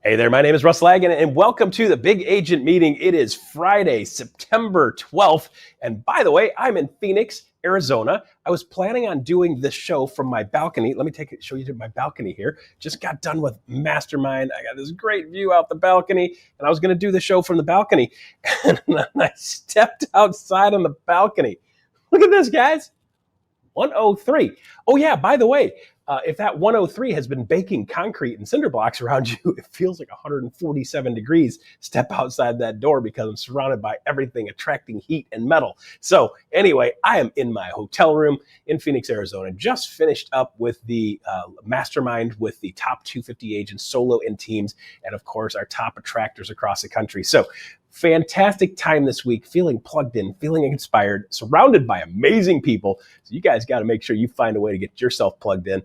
Hey there, my name is Russ Laggan, and welcome to the Big Agent Meeting. It is Friday, September 12th, and by the way, I'm in Phoenix, Arizona. I was planning on doing this show from my balcony. Let me show you my balcony here. Just got done with Mastermind. I got this great view out the balcony, and I was going to do the show from the balcony, and I stepped outside on the balcony. Look at this, guys. 103. Oh yeah, by the way, if that 103 has been baking concrete and cinder blocks around you, it feels like 147 degrees. Step outside that door because I'm surrounded by everything attracting heat and metal. So anyway, I am in my hotel room in Phoenix, Arizona. Just finished up with the Mastermind with the top 250 agents, solo and teams, and of course our top attractors across the country. So fantastic time this week, feeling plugged in, feeling inspired, surrounded by amazing people. So you guys got to make sure you find a way to get yourself plugged in.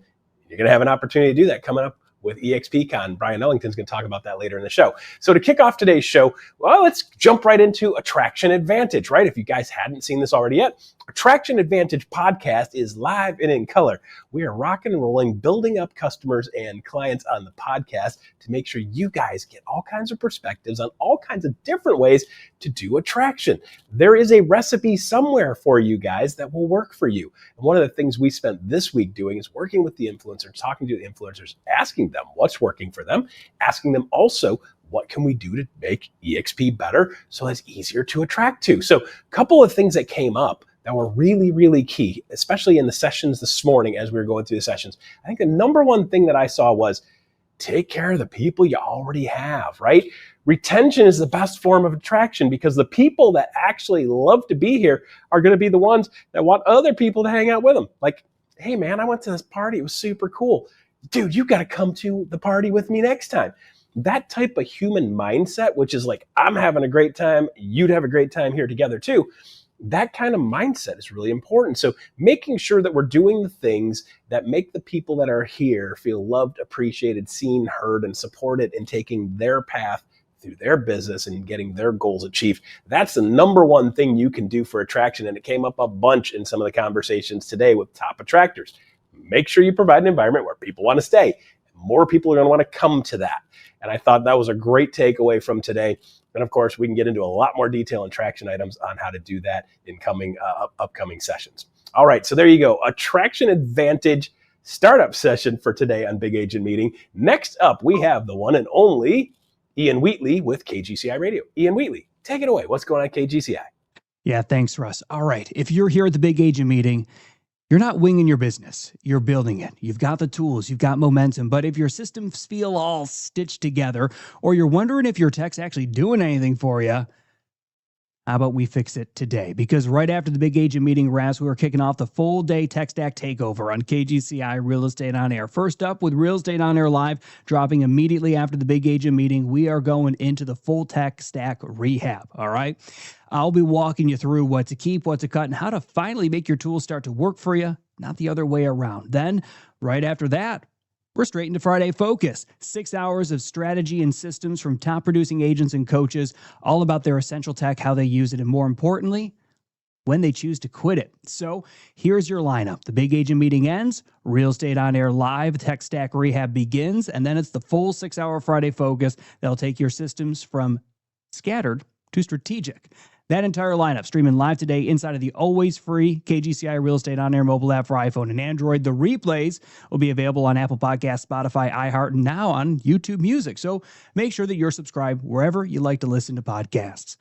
You're going to have an opportunity to do that coming up with EXPcon. Bryon Ellington's going to talk about that later in the show. So to kick off today's show, well, let's jump right into Attraction Advantage, right? If you guys hadn't seen this already yet, Attraction Advantage podcast is live and in color. We are rocking and rolling, building up customers and clients on the podcast to make sure you guys get all kinds of perspectives on all kinds of different ways to do attraction. There is a recipe somewhere for you guys that will work for you. And one of the things we spent this week doing is working with the influencers, talking to the influencers, asking them what's working for them, asking them also, what can we do to make EXP better so it's easier to attract to? So a couple of things that came up that were really, really key, especially in the sessions this morning as we were going through the sessions. I think the number one thing that I saw was take care of the people you already have, right? Retention is the best form of attraction because the people that actually love to be here are going to be the ones that want other people to hang out with them. Like, hey man, I went to this party. It was super cool. Dude, you got to come to the party with me next time. That type of human mindset, which is like, I'm having a great time, you'd have a great time here together too. That kind of mindset is really important. So making sure that we're doing the things that make the people that are here feel loved, appreciated, seen, heard, and supported in taking their path through their business and getting their goals achieved. That's the number one thing you can do for attraction. And it came up a bunch in some of the conversations today with top attractors. Make sure you provide an environment where people want to stay. More people are going to want to come to that. And I thought that was a great takeaway from today. And of course, we can get into a lot more detail and traction items on how to do that in upcoming sessions. All right, so there you go. Attraction Advantage startup session for today on Big Agent Meeting. Next up, we have the one and only Ian Wheatley with KGCI Radio. Ian Wheatley, take it away. What's going on at KGCI? Yeah, thanks, Russ. All right, if you're here at the Big Agent Meeting, you're not winging your business. You're building it. You've got the tools. You've got momentum. But if your systems feel all stitched together, or you're wondering if your tech's actually doing anything for you, how about we fix it today? Because right after the Big Agent Meeting wraps, we are kicking off the full day tech stack takeover on KGCI Real Estate On Air. First up with Real Estate On Air Live, dropping immediately after the Big Agent Meeting, we are going into the full tech stack rehab, all right? I'll be walking you through what to keep, what to cut, and how to finally make your tools start to work for you, not the other way around. Then, right after that, we're straight into Friday Focus. 6 hours of strategy and systems from top producing agents and coaches, all about their essential tech, how they use it, and more importantly, when they choose to quit it. So here's your lineup. The Big Agent Meeting ends, Real Estate On Air Live, Tech Stack Rehab begins, and then it's the full 6 hour Friday Focus that'll take your systems from scattered to strategic. That entire lineup streaming live today inside of the always free KGCI Real Estate On Air mobile app for iPhone and Android. The replays will be available on Apple Podcasts, Spotify, iHeart, and now on YouTube Music. So make sure that you're subscribed wherever you like to listen to podcasts.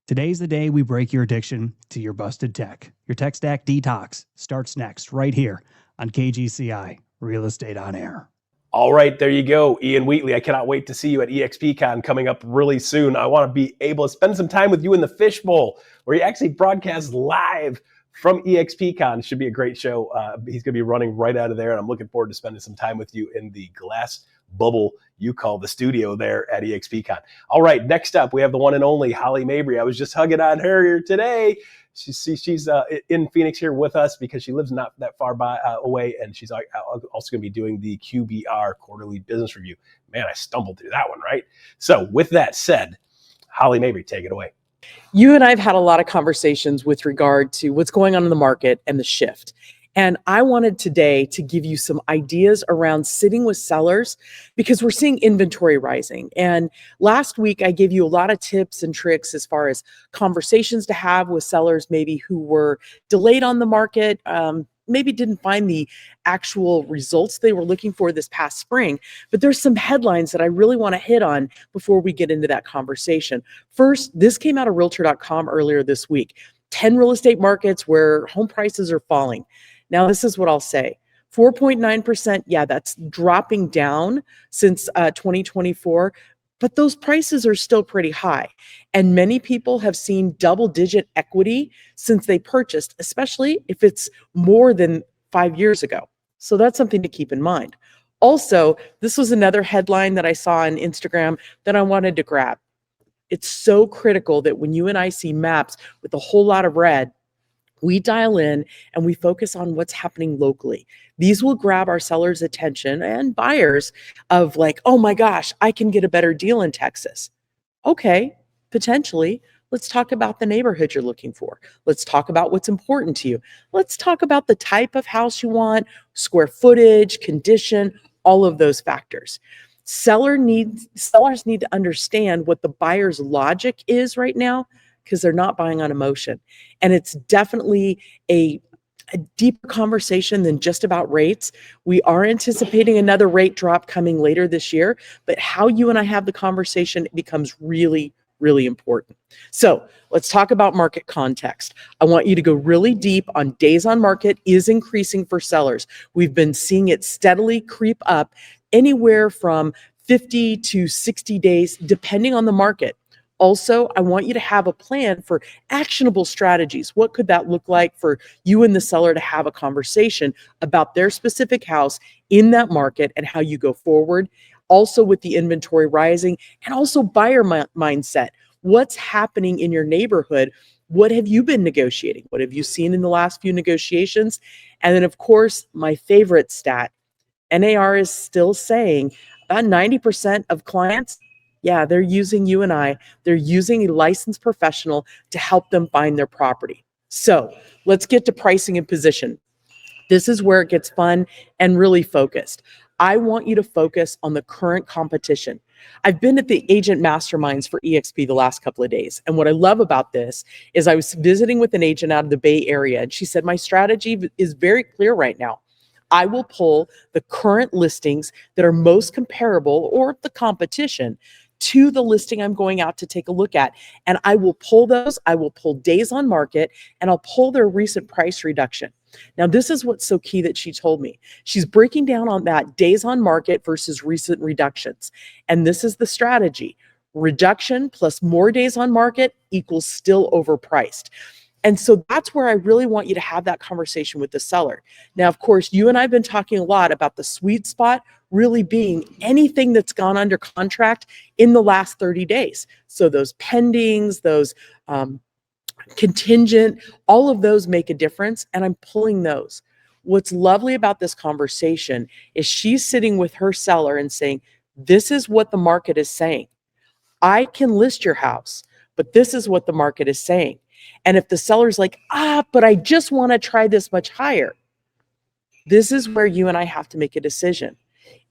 Today's the day we break your addiction to your busted tech. Your tech stack detox starts next right here on KGCI Real Estate On Air. All right, there you go, Ian Wheatley. I cannot wait to see you at EXPcon coming up really soon. I want to be able to spend some time with you in the fishbowl, where you actually broadcast live from EXPcon. Should be a great show. He's going to be running right out of there, and I'm looking forward to spending some time with you in the glass bubble you call the studio there at EXPcon. All right, next up, we have the one and only Holly Mabery. I was just hugging on her here today. She's in Phoenix here with us because she lives not that far away, and she's also going to be doing the QBR quarterly business review. Man, I stumbled through that one, right? So with that said, Holly Mabery, take it away. You and I have had a lot of conversations with regard to what's going on in the market and the shift. And I wanted today to give you some ideas around sitting with sellers because we're seeing inventory rising. And last week, I gave you a lot of tips and tricks as far as conversations to have with sellers, maybe who were delayed on the market, maybe didn't find the actual results they were looking for this past spring. But there's some headlines that I really want to hit on before we get into that conversation. First, this came out of Realtor.com earlier this week. 10 real estate markets where home prices are falling. Now, this is what I'll say. 4.9%, yeah, that's dropping down since 2024, but those prices are still pretty high. And many people have seen double-digit equity since they purchased, especially if it's more than 5 years ago. So that's something to keep in mind. Also, this was another headline that I saw on Instagram that I wanted to grab. It's so critical that when you and I see maps with a whole lot of red, we dial in and we focus on what's happening locally. These will grab our sellers' attention and buyers of like, oh my gosh, I can get a better deal in Texas. Okay, potentially. Let's talk about the neighborhood you're looking for. Let's talk about what's important to you. Let's talk about the type of house you want, square footage, condition, all of those factors. Sellers need to understand what the buyer's logic is right now because they're not buying on emotion. And it's definitely a deeper conversation than just about rates. We are anticipating another rate drop coming later this year, but how you and I have the conversation becomes really, really important. So let's talk about market context. I want you to go really deep on days on market is increasing for sellers. We've been seeing it steadily creep up anywhere from 50 to 60 days, depending on the market. Also, I want you to have a plan for actionable strategies. What could that look like for you and the seller to have a conversation about their specific house in that market and how you go forward? Also with the inventory rising and also buyer mindset. What's happening in your neighborhood? What have you been negotiating? What have you seen in the last few negotiations? And then, of course, my favorite stat, NAR is still saying about 90% of clients, yeah, they're using you and I. They're using a licensed professional to help them find their property. So let's get to pricing and position. This is where it gets fun and really focused. I want you to focus on the current competition. I've been at the agent masterminds for EXP the last couple of days. And what I love about this is I was visiting with an agent out of the Bay Area, and she said, my strategy is very clear right now. I will pull the current listings that are most comparable or the competition to the listing I'm going out to take a look at. And I will pull those, I will pull days on market, and I'll pull their recent price reduction. Now, this is what's so key that she told me. She's breaking down on that days on market versus recent reductions. And this is the strategy. Reduction plus more days on market equals still overpriced. And so that's where I really want you to have that conversation with the seller. Now, of course, you and I have been talking a lot about the sweet spot really being anything that's gone under contract in the last 30 days. So those pendings, those contingent, all of those make a difference, and I'm pulling those. What's lovely about this conversation is she's sitting with her seller and saying, this is what the market is saying. I can list your house, but this is what the market is saying. And if the seller's like, but I just want to try this much higher, this is where you and I have to make a decision.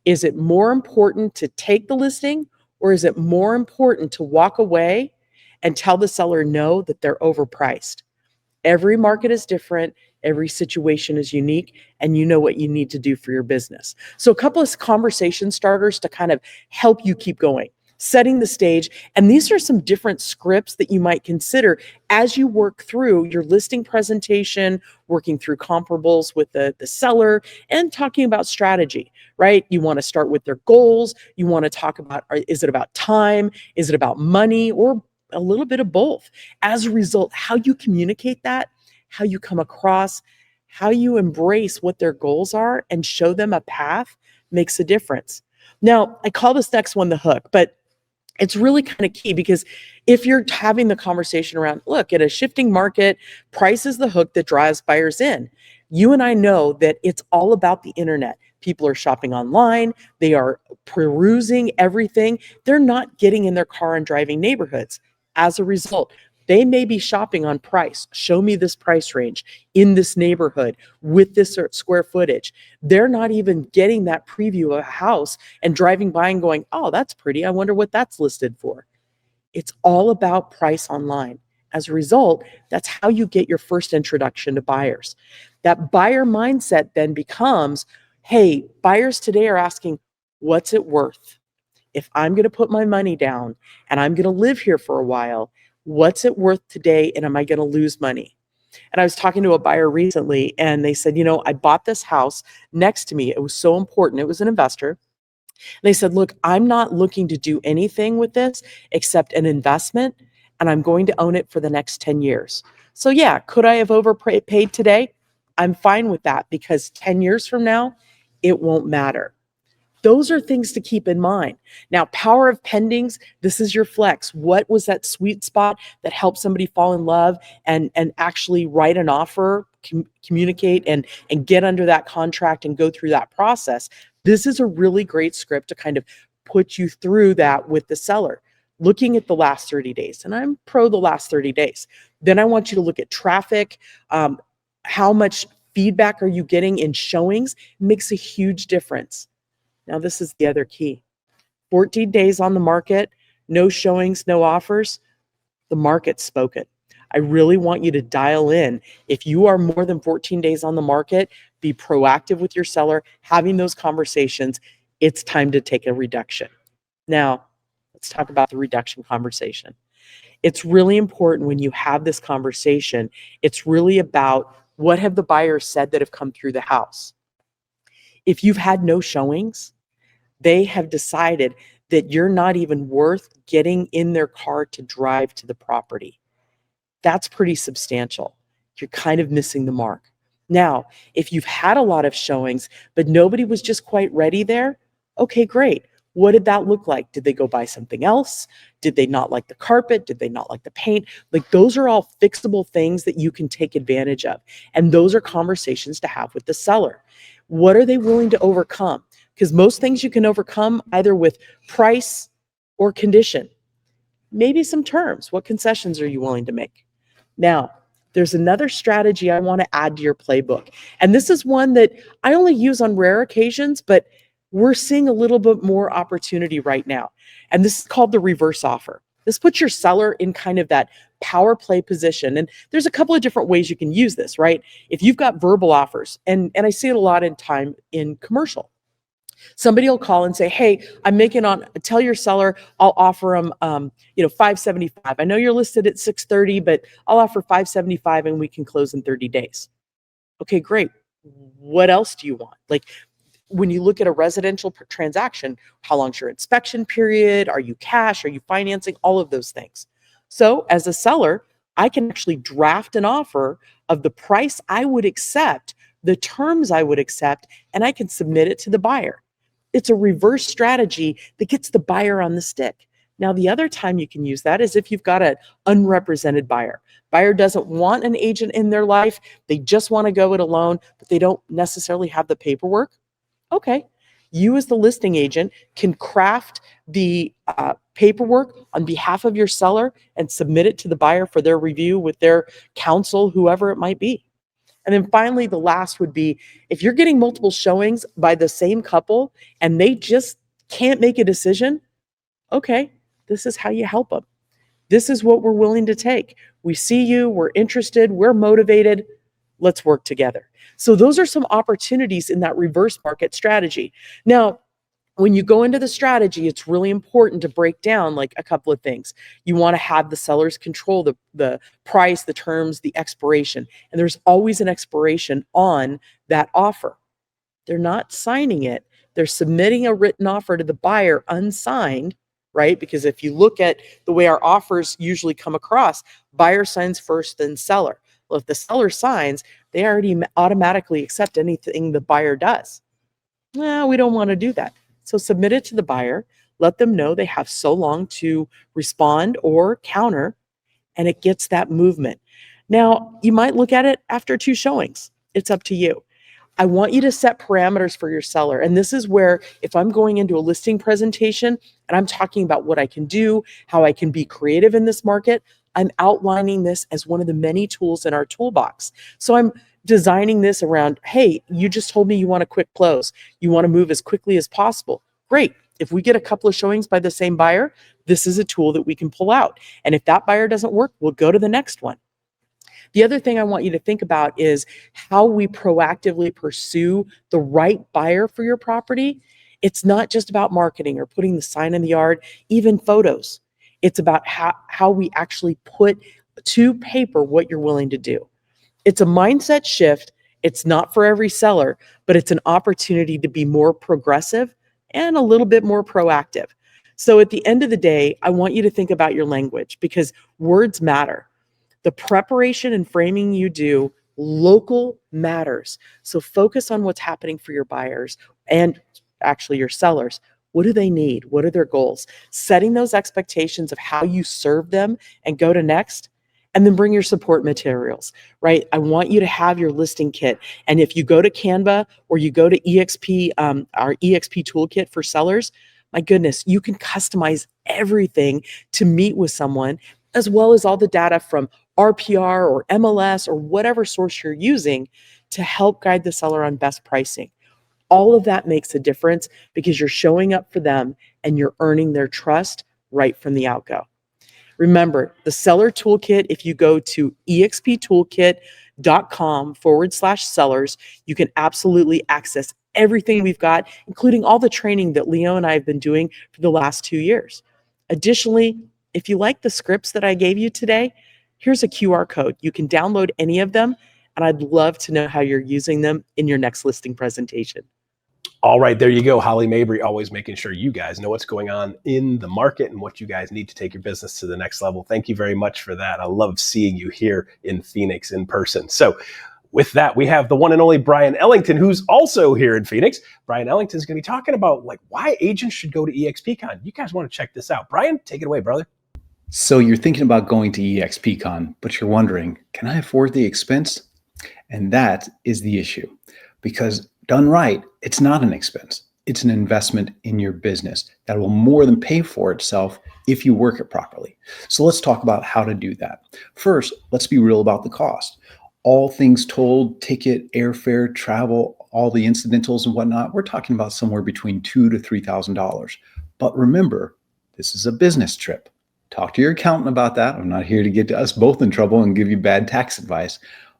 Is it more important to take the listing, or is it more important to walk away and tell the seller no, that they're overpriced? Every market is different. Every situation is unique, and you know what you need to do for your business. So a couple of conversation starters to kind of help you keep going. Setting the stage, and these are some different scripts that you might consider as you work through your listing presentation, working through comparables with the seller, and talking about strategy, right? You want to start with their goals. You want to talk about, is it about time? Is it about money? Or a little bit of both. As a result, how you communicate that, how you come across, how you embrace what their goals are and show them a path makes a difference. Now, I call this next one the hook, but it's really kind of key because if you're having the conversation around, look, at a shifting market, price is the hook that drives buyers in. You and I know that it's all about the internet. People are shopping online. They are perusing everything. They're not getting in their car and driving neighborhoods. As a result, They may be shopping on price. Show me this price range in this neighborhood with this square footage. They're not even getting that preview of a house and driving by and going, oh, that's pretty. I wonder what that's listed for. It's all about price online. As a result, that's how you get your first introduction to buyers. That buyer mindset then becomes, hey, buyers today are asking, what's it worth? If I'm going to put my money down and I'm going to live here for a while, what's it worth today, and am I going to lose money? And I was talking to a buyer recently, and they said, I bought this house next to me. It was so important. It was an investor. They said, look, I'm not looking to do anything with this except an investment, and I'm going to own it for the next 10 years. So yeah, could I have overpaid today? I'm fine with that, because 10 years from now, it won't matter. Those are things to keep in mind. Now, power of pendings, this is your flex. What was that sweet spot that helped somebody fall in love and actually write an offer, communicate and get under that contract and go through that process? This is a really great script to kind of put you through that with the seller. Looking at the last 30 days, and I'm pro the last 30 days. Then I want you to look at traffic. How much feedback are you getting in showings? It makes a huge difference. Now, this is the other key. 14 days on the market, no showings, no offers. The market's spoken. I really want you to dial in. If you are more than 14 days on the market, be proactive with your seller, having those conversations. It's time to take a reduction. Now, let's talk about the reduction conversation. It's really important when you have this conversation. It's really about, what have the buyers said that have come through the house? If you've had no showings, they have decided that you're not even worth getting in their car to drive to the property. That's pretty substantial. You're kind of missing the mark. Now, if you've had a lot of showings, but nobody was just quite ready there, okay, great. What did that look like? Did they go buy something else? Did they not like the carpet? Did they not like the paint? Like, those are all fixable things that you can take advantage of. And those are conversations to have with the seller. What are they willing to overcome? Because most things you can overcome either with price or condition. Maybe some terms. What concessions are you willing to make? Now, there's another strategy I want to add to your playbook. And this is one that I only use on rare occasions, but we're seeing a little bit more opportunity right now. And this is called the reverse offer. This puts your seller in kind of that power play position. And there's a couple of different ways you can use this, right? If you've got verbal offers, and I see it a lot in commercial. Somebody will call and say, hey, tell your seller I'll offer them, $575. I know you're listed at $630, but I'll offer $575 and we can close in 30 days. Okay, great. What else do you want? Like, when you look at a residential transaction, how long's your inspection period? Are you cash? Are you financing? All of those things. So as a seller, I can actually draft an offer of the price I would accept, the terms I would accept, and I can submit it to the buyer. It's a reverse strategy that gets the buyer on the stick. Now, the other time you can use that is if you've got an unrepresented buyer. Buyer doesn't want an agent in their life. They just want to go it alone, but they don't necessarily have the paperwork. Okay. You as the listing agent can craft the paperwork on behalf of your seller and submit it to the buyer for their review with their counsel, whoever it might be. And then finally, the last would be, if you're getting multiple showings by the same couple and they just can't make a decision, okay, this is how you help them. This is what we're willing to take. We see you, we're interested, we're motivated, let's work together. So those are some opportunities in that reverse market strategy. Now, when you go into the strategy, it's really important to break down like a couple of things. You want to have the sellers control the price, the terms, the expiration. And there's always an expiration on that offer. They're not signing it. They're submitting a written offer to the buyer unsigned, right? Because if you look at the way our offers usually come across, buyer signs first, then seller. Well, if the seller signs, they already automatically accept anything the buyer does. No, we don't want to do that. So submit it to the buyer, let them know they have so long to respond or counter, and it gets that movement. Now, you might look at it after 2 showings. It's up to you. I want you to set parameters for your seller. And this is where, if I'm going into a listing presentation and I'm talking about what I can do, how I can be creative in this market, I'm outlining this as one of the many tools in our toolbox. So I'm designing this around, hey, you just told me you want a quick close. You want to move as quickly as possible. Great. If we get a couple of showings by the same buyer, this is a tool that we can pull out. And if that buyer doesn't work, we'll go to the next one. The other thing I want you to think about is how we proactively pursue the right buyer for your property. It's not just about marketing or putting the sign in the yard, even photos. It's about how we actually put to paper what you're willing to do. It's a mindset shift. It's not for every seller, but it's an opportunity to be more progressive and a little bit more proactive. So at the end of the day, I want you to think about your language, because words matter. The preparation and framing you do, local matters. So focus on what's happening for your buyers and actually your sellers. What do they need? What are their goals? Setting those expectations of how you serve them and go to next. And then bring your support materials, right? I want you to have your listing kit. And if you go to Canva or you go to EXP, our EXP toolkit for sellers, my goodness, you can customize everything to meet with someone, as well as all the data from RPR or MLS or whatever source you're using to help guide the seller on best pricing. All of that makes a difference because you're showing up for them and you're earning their trust right from the outgo. Remember, the seller toolkit, if you go to exptoolkit.com/sellers, you can absolutely access everything we've got, including all the training that Leo and I have been doing for the last 2 years. Additionally, if you like the scripts that I gave you today, here's a QR code. You can download any of them, and I'd love to know how you're using them in your next listing presentation. All right, there you go. Holly Mabery, always making sure you guys know what's going on in the market and what you guys need to take your business to the next level. Thank you very much for that. I love seeing you here in Phoenix in person. So with that, we have the one and only Bryon Ellington, who's also here in Phoenix. Bryon Ellington is going to be talking about why agents should go to EXPcon. You guys want to check this out. Bryon, take it away, brother. So you're thinking about going to EXPcon, but you're wondering, can I afford the expense? And that is the issue, because done right, it's not an expense. It's an investment in your business that will more than pay for itself if you work it properly. So let's talk about how to do that. First, let's be real about the cost. All things told, ticket, airfare, travel, all the incidentals and whatnot, we're talking about somewhere between $2,000 to $3,000. But remember, this is a business trip. Talk to your accountant about that. I'm not here to get us both in trouble and give you bad tax advice,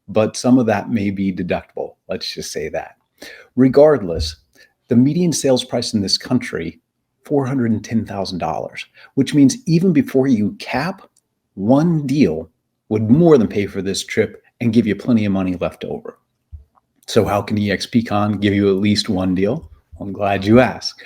but some of that may be deductible. Let's just say that. Regardless, the median sales price in this country, $410,000, which means even before you cap, one deal would more than pay for this trip and give you plenty of money left over. So how can EXPcon give you at least one deal? I'm glad you asked.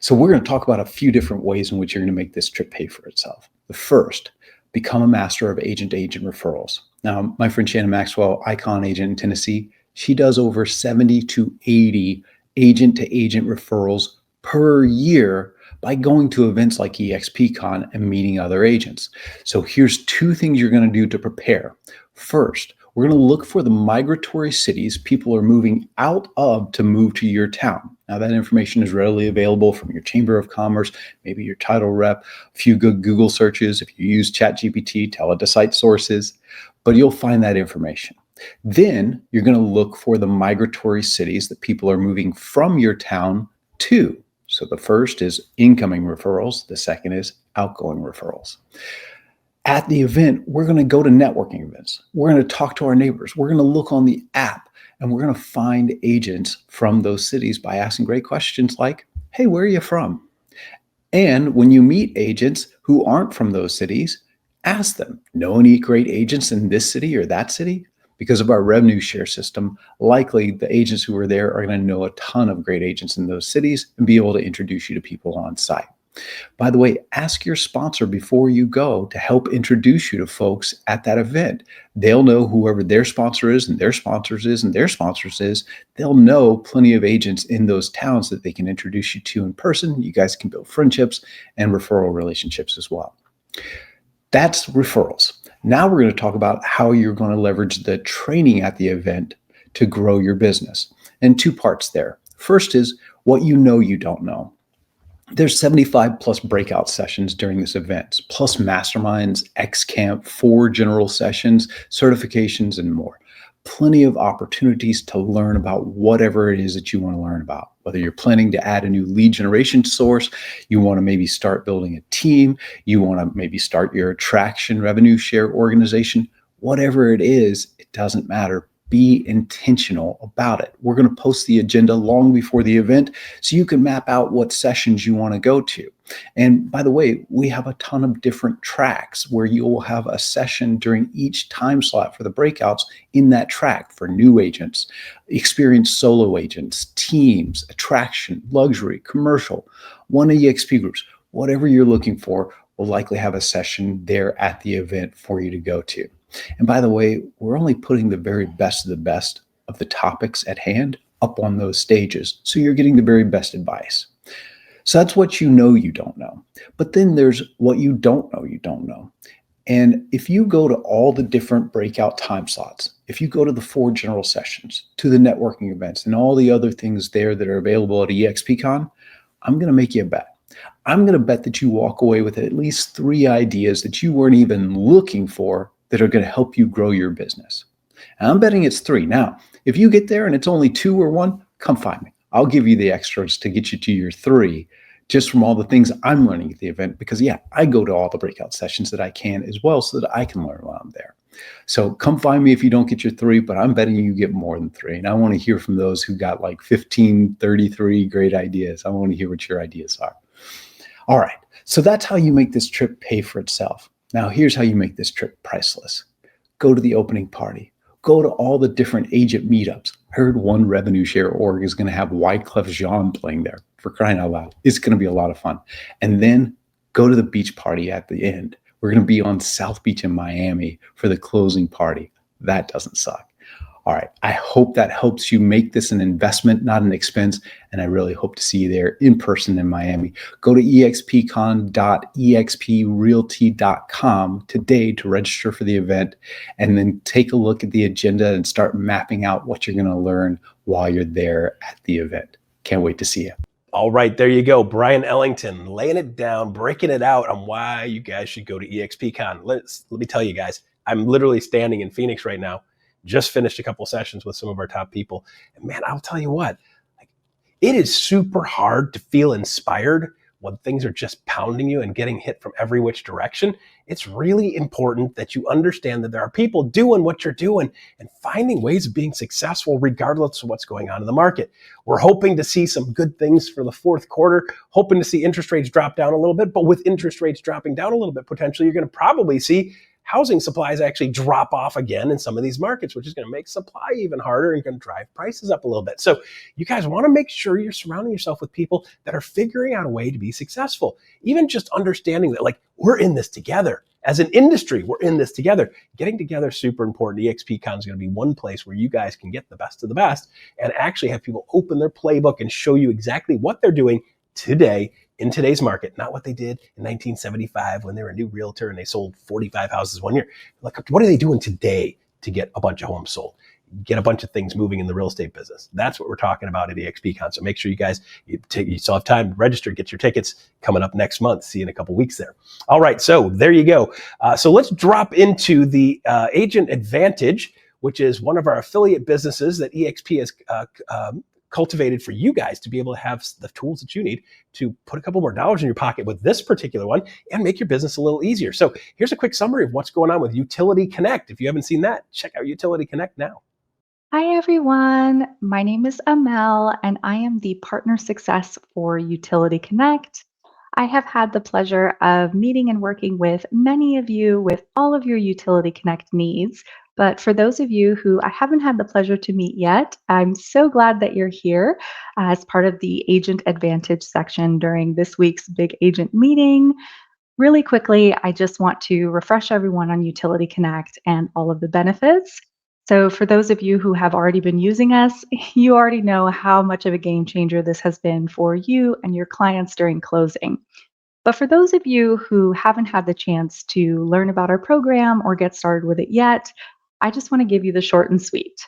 So we're going to talk about a few different ways in which you're going to make this trip pay for itself. The first, become a master of agent-to-agent referrals. Now, my friend Shannon Maxwell, icon agent in Tennessee, she does over 70 to 80 agent-to-agent referrals per year by going to events like EXPcon and meeting other agents. So here's two things you're going to do to prepare. First, we're going to look for the migratory cities people are moving out of to move to your town. Now, that information is readily available from your Chamber of Commerce, maybe your title rep, a few good Google searches. If you use ChatGPT, tell it to cite sources, but you'll find that information. Then you're going to look for the migratory cities that people are moving from your town to. So the first is incoming referrals. The second is outgoing referrals. At the event, we're going to go to networking events. We're going to talk to our neighbors. We're going to look on the app, and we're going to find agents from those cities by asking great questions like, hey, where are you from? And when you meet agents who aren't from those cities, ask them, know any great agents in this city or that city? Because of our revenue share system, likely the agents who are there are going to know a ton of great agents in those cities and be able to introduce you to people on site. By the way, ask your sponsor before you go to help introduce you to folks at that event. They'll know whoever their sponsor is and their sponsors is and their sponsors is. They'll know plenty of agents in those towns that they can introduce you to in person. You guys can build friendships and referral relationships as well. That's referrals. Now we're going to talk about how you're going to leverage the training at the event to grow your business. And two parts there. First is what you know you don't know. There's 75 plus breakout sessions during this event, plus masterminds, X-Camp, 4 general sessions, certifications, and more. Plenty of opportunities to learn about whatever it is that you want to learn about. Whether you're planning to add a new lead generation source, you want to maybe start building a team, you want to maybe start your attraction revenue share organization, whatever it is, it doesn't matter. Be intentional about it. We're going to post the agenda long before the event so you can map out what sessions you want to go to. And by the way, we have a ton of different tracks where you will have a session during each time slot for the breakouts in that track for new agents, experienced solo agents, teams, attraction, luxury, commercial, one EXP groups, whatever you're looking for will likely have a session there at the event for you to go to. And by the way, we're only putting the very best of the best of the topics at hand up on those stages. So you're getting the very best advice. So that's what you know you don't know. But then there's what you don't know you don't know. And if you go to all the different breakout time slots, if you go to the 4 general sessions, to the networking events, and all the other things there that are available at EXPcon, I'm going to make you a bet. I'm going to bet that you walk away with at least 3 ideas that you weren't even looking for that are going to help you grow your business. And I'm betting it's 3. Now, if you get there and it's only 2 or 1, come find me. I'll give you the extras to get you to your 3 just from all the things I'm learning at the event because, yeah, I go to all the breakout sessions that I can as well so that I can learn while I'm there. So come find me if you don't get your 3, but I'm betting you get more than 3. And I want to hear from those who got like 15, 33 great ideas. I want to hear what your ideas are. All right, so that's how you make this trip pay for itself. Now, here's how you make this trip priceless. Go to the opening party. Go to all the different agent meetups. I heard one revenue share org is going to have Wyclef Jean playing there, for crying out loud. It's going to be a lot of fun. And then go to the beach party at the end. We're going to be on South Beach in Miami for the closing party. That doesn't suck. All right, I hope that helps you make this an investment, not an expense. And I really hope to see you there in person in Miami. Go to expcon.exprealty.com today to register for the event and then take a look at the agenda and start mapping out what you're going to learn while you're there at the event. Can't wait to see you. All right, there you go. Bryon Ellington laying it down, breaking it out on why you guys should go to EXPcon. Let me tell you guys, I'm literally standing in Phoenix right now. Just finished a couple sessions with some of our top people. And man, I'll tell you what, it is super hard to feel inspired when things are just pounding you and getting hit from every which direction. It's really important that you understand that there are people doing what you're doing and finding ways of being successful regardless of what's going on in the market. We're hoping to see some good things for the 4th quarter, hoping to see interest rates drop down a little bit, but with interest rates dropping down a little bit, potentially you're going to probably see housing supplies actually drop off again in some of these markets, which is going to make supply even harder and going to drive prices up a little bit. So you guys want to make sure you're surrounding yourself with people that are figuring out a way to be successful. Even just understanding that, like, we're in this together. As an industry, we're in this together. Getting together is super important. EXPcon is going to be one place where you guys can get the best of the best and actually have people open their playbook and show you exactly what they're doing today in today's market, not what they did in 1975 when they were a new realtor and they sold 45 houses one year. Like, what are they doing today to get a bunch of homes sold? Get a bunch of things moving in the real estate business. That's what we're talking about at EXPcon. So make sure you guys, you still have time to register, get your tickets coming up next month. See you in a couple weeks there. All right, so there you go. So let's drop into the Agent Advantage, which is one of our affiliate businesses that EXP has cultivated for you guys to be able to have the tools that you need to put a couple more dollars in your pocket with this particular one and make your business a little easier. So here's a quick summary of what's going on with Utility.Connect. If you haven't seen that, check out Utility.Connect now. Hi, everyone. My name is Amel, and I am the Partner Success for Utility.Connect. I have had the pleasure of meeting and working with many of you with all of your Utility.Connect needs. But for those of you who I haven't had the pleasure to meet yet, I'm so glad that you're here as part of the Agent Advantage section during this week's Big Agent meeting. Really quickly, I just want to refresh everyone on Utility.Connect and all of the benefits. So for those of you who have already been using us, you already know how much of a game changer this has been for you and your clients during closing. But for those of you who haven't had the chance to learn about our program or get started with it yet, I just want to give you the short and sweet.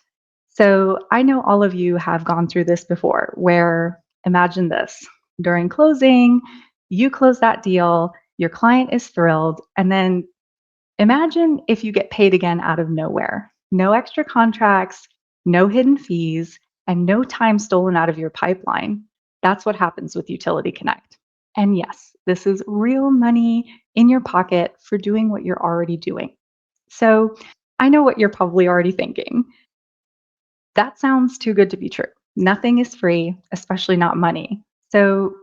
So I know all of you have gone through this before, where imagine this: during closing, you close that deal, your client is thrilled, and then imagine if you get paid again out of nowhere. No extra contracts, no hidden fees, and no time stolen out of your pipeline. That's what happens with Utility Connect. And yes, this is real money in your pocket for doing what you're already doing. So I know what you're probably already thinking. That sounds too good to be true. Nothing is free, especially not money. So,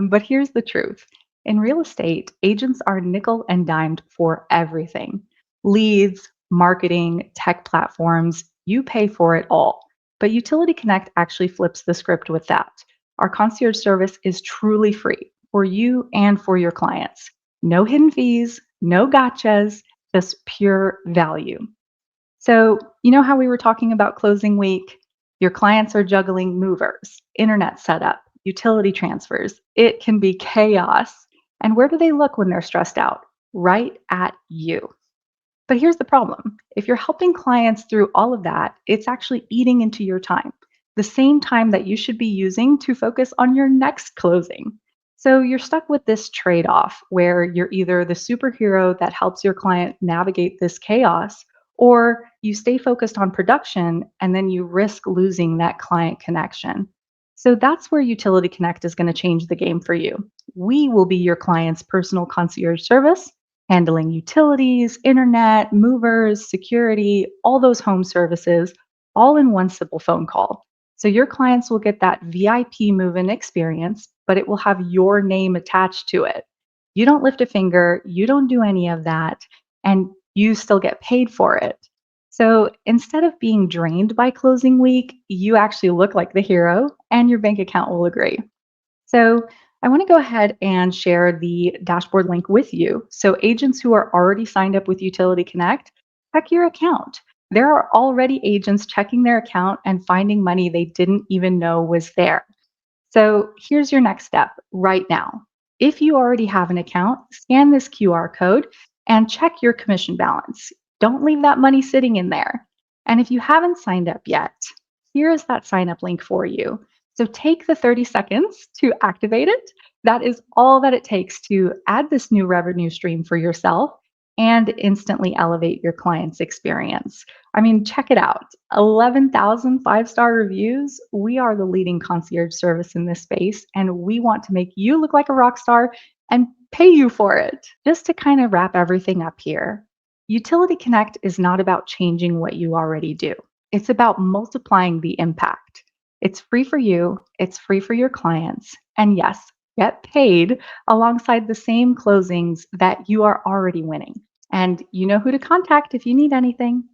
but here's the truth. In real estate, agents are nickel and dimed for everything: leads, marketing, tech platforms. You pay for it all. But Utility Connect actually flips the script with that. Our concierge service is truly free for you and for your clients. No hidden fees, no gotchas, just pure value. So, you know how we were talking about closing week? Your clients are juggling movers, internet setup, utility transfers. It can be chaos. And where do they look when they're stressed out? Right at you. But here's the problem: if you're helping clients through all of that, it's actually eating into your time, the same time that you should be using to focus on your next closing. So you're stuck with this trade off where you're either the superhero that helps your client navigate this chaos, or you stay focused on production and then you risk losing that client connection. So that's where Utility Connect is going to change the game for you. We will be your client's personal concierge service, handling utilities, internet, movers, security, all those home services, all in one simple phone call. So your clients will get that VIP move-in experience, but it will have your name attached to it. You don't lift a finger, you don't do any of that, and you still get paid for it. So instead of being drained by closing week, you actually look like the hero, and your bank account will agree. So I want to go ahead and share the dashboard link with you. So agents who are already signed up with Utility Connect, check your account. There are already agents checking their account and finding money they didn't even know was there. So here's your next step right now. If you already have an account, scan this QR code and check your commission balance. Don't leave that money sitting in there. And if you haven't signed up yet, here is that sign up link for you. So take the 30 seconds to activate it. That is all that it takes to add this new revenue stream for yourself and instantly elevate your client's experience. I mean, check it out. 11,000 five-star reviews. We are the leading concierge service in this space, and we want to make you look like a rock star and pay you for it. Just to kind of wrap everything up here, Utility Connect is not about changing what you already do. It's about multiplying the impact. It's free for you, it's free for your clients, and yes, get paid alongside the same closings that you are already winning. And you know who to contact if you need anything.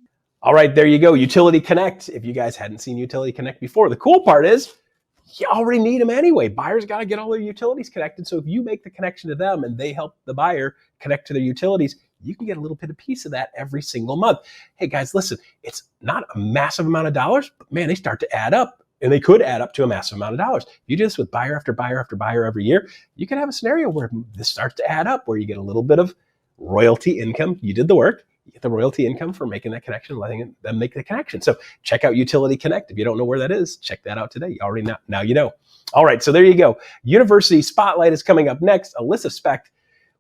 All right, there you go. Utility Connect. If you guys hadn't seen Utility Connect before, the cool part is you already need them anyway. Buyers got to get all their utilities connected. So if you make the connection to them and they help the buyer connect to their utilities, you can get a little bit of piece of that every single month. Hey guys, listen, it's not a massive amount of dollars, but man, they start to add up. And they could add up to a massive amount of dollars. If you do this with buyer after buyer after buyer every year, you can have a scenario where this starts to add up, where you get a little bit of royalty income. You did the work. You get the royalty income for making that connection, letting them make the connection. So check out Utility Connect. If you don't know where that is, check that out today. You already know. Now you know. All right, so there you go. University Spotlight is coming up next. Alyssa Specht,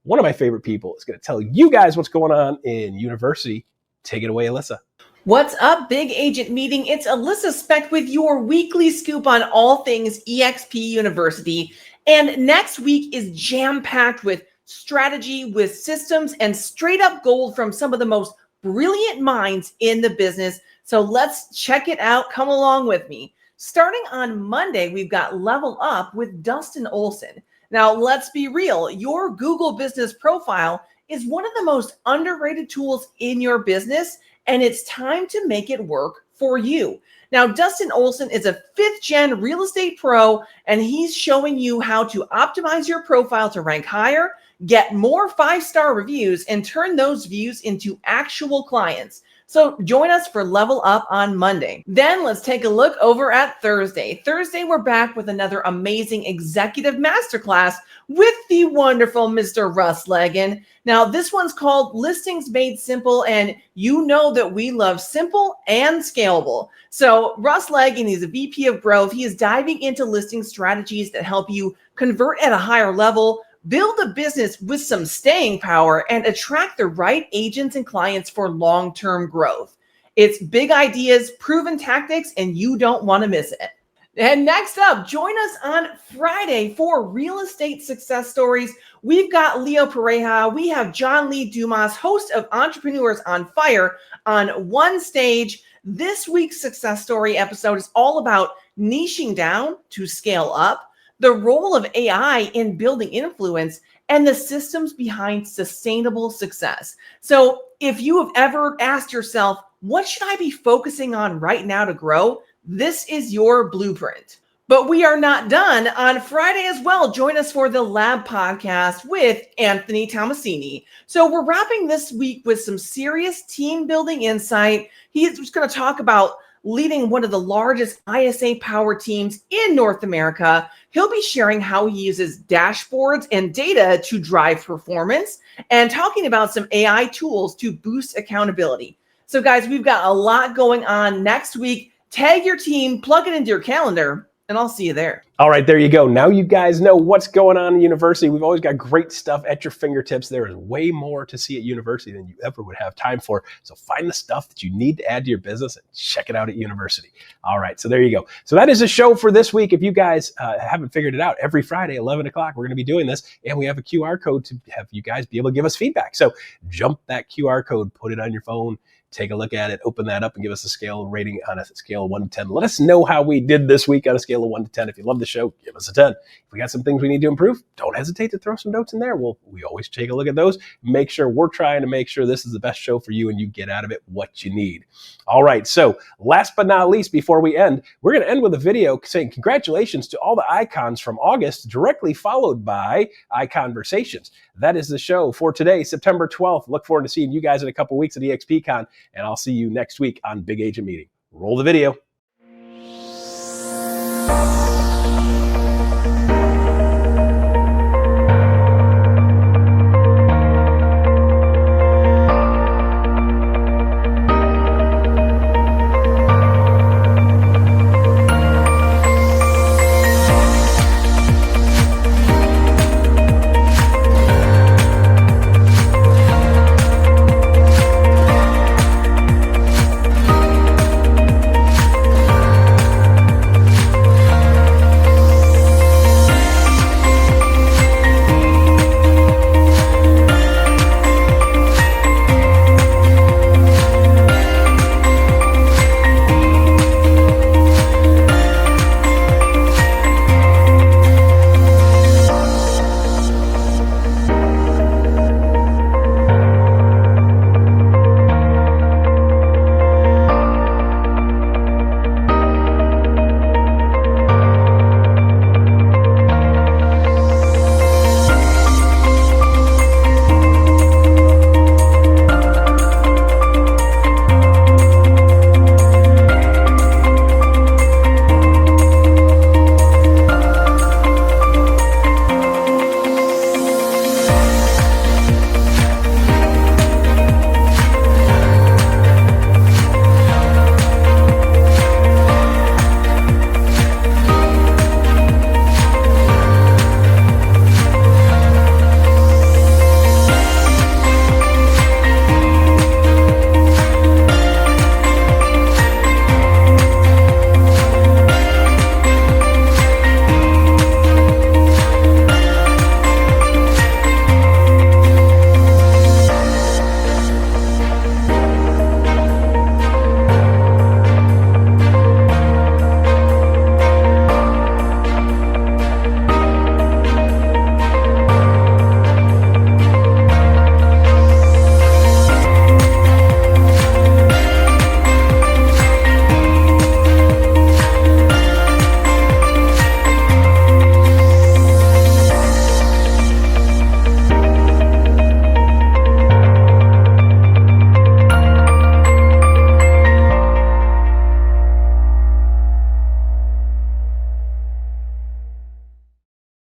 one of my favorite people, is going to tell you guys what's going on in university. Take it away, Alyssa. What's up, Big Agent Meeting? It's Alyssa Specht with your weekly scoop on all things EXP University. And next week is jam-packed with strategy, with systems, and straight up gold from some of the most brilliant minds in the business. So let's check it out. Come along with me. Starting on Monday, we've got Level Up with Dustin Olson. Now, let's be real. Your Google business profile is one of the most underrated tools in your business, and it's time to make it work for you. Now, Dustin Olson is a 5th-gen real estate pro, and he's showing you how to optimize your profile to rank higher, get more 5-star reviews, and turn those views into actual clients. So join us for Level Up on Monday. Then let's take a look over at Thursday. Thursday, we're back with another amazing executive masterclass with the wonderful Mr. Russ Laggan. Now, this one's called Listings Made Simple, and you know that we love simple and scalable. So Russ Laggan, he's a VP of Growth. He is diving into listing strategies that help you convert at a higher level, build a business with some staying power, and attract the right agents and clients for long-term growth. It's big ideas, proven tactics, and you don't want to miss it. And next up, join us on Friday for Real Estate Success Stories. We've got Leo Pareja. We have John Lee Dumas, host of Entrepreneurs on Fire, on one stage. This week's success story episode is all about niching down to scale up, the role of AI in building influence, and the systems behind sustainable success. So if you have ever asked yourself, what should I be focusing on right now to grow? This is your blueprint. But we are not done. On Friday as well, join us for the Lab podcast with Anthony Tomasini. So we're wrapping this week with some serious team building insight. He's just going to talk about leading one of the largest ISA power teams in North America. He'll be sharing how he uses dashboards and data to drive performance and talking about some AI tools to boost accountability. So guys, we've got a lot going on next week. Tag your team, plug it into your calendar, and I'll see you there. All right, there you go. Now you guys know what's going on in university. We've always got great stuff at your fingertips. There is way more to see at university than you ever would have time for. So find the stuff that you need to add to your business and check it out at university. All right, so there you go. So that is the show for this week. If you guys haven't figured it out, every Friday, 11 o'clock, we're going to be doing this. And we have a QR code to have you guys be able to give us feedback. So jump that QR code, put it on your phone, take a look at it, open that up, and give us a scale rating on a scale of 1 to 10. Let us know how we did this week on a scale of 1 to 10. If you love the show, give us a 10. If we got some things we need to improve, don't hesitate to throw some notes in there. We always take a look at those. Make sure we're trying to make sure this is the best show for you and you get out of it what you need. All right, so last but not least, before we end, we're going to end with a video saying congratulations to all the icons from August, directly followed by iConversations. That is the show for today, September 12th. Look forward to seeing you guys in a couple weeks at EXPcon. And I'll see you next week on Big Agent Meeting. Roll the video.